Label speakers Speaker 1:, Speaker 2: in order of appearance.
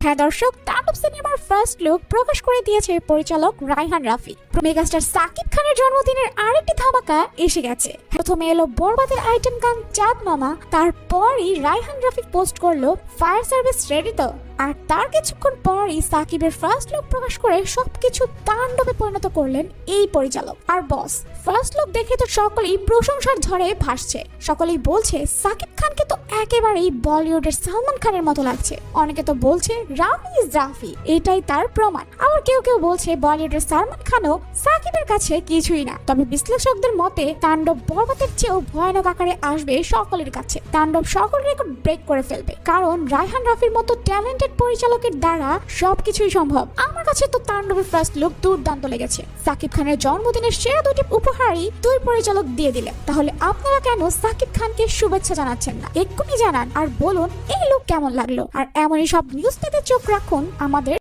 Speaker 1: হ্যাঁ দর্শক, তাণ্ডব সিনেমার ফার্স্ট লুক প্রকাশ করে দিয়েছে পরিচালক রায়হান রাফি। মেগাস্টার সাকিব খানের জন্মদিনের আরেকটি ধামাকা এসে গেছে। প্রথমে এলো বরবাদের আইটেম গান চাঁদ মামা, তারপরই রায়হান রাফি পোস্ট করলো ফায়ার সার্ভিস রেডি তো। আর তার কিছুক্ষণ পরই সাকিবের ফার্স্ট লুক প্রকাশ করে সবকিছু তাণ্ডবে পরিণত করলেন এই পরিচালক। আর বস, ফার্স্ট লুক দেখে তো সকলেই প্রশংসার ঝড়ে ভাসছে। সকলেই বলছে সাকিব খানকে তো একেবারেই বলিউডের সালমান খানের মতো লাগছে। অনেকে তো বলছে রাফি ইজ রাফি, এটাই তার প্রমাণ। আবার কেউ কেউ বলছে বলিউডের সালমান খানও সাকিবের কাছে কিছুই না। তবে বিশ্লেষকদের মতে তাণ্ডব বরবাদের চেয়েও ভয়ানক আকারে আসবে সকলের কাছে। তাণ্ডব সকল রেকর্ড ব্রেক করে ফেলবে, কারণ রায়হান রাফির মতো ট্যালেন্টেড পরিচালকের দ্বারা সবকিছুই সম্ভব। আমার কাছে তো তাণ্ডবের ফার্স্ট লুক দুর্দান্ত লেগেছে। সাকিব খানের জন্মদিনের সেরা দুটি উপহারই দুই পরিচালক দিয়ে দিলেন। তাহলে আপনারা কেন সাকিব খানকে শুভেচ্ছা জানাচ্ছেন না? এক্ষুনি জানান আর বলুন এই লুক কেমন লাগলো। আর এমনই সব নিউজ পেতে চোখ রাখুন আমাদের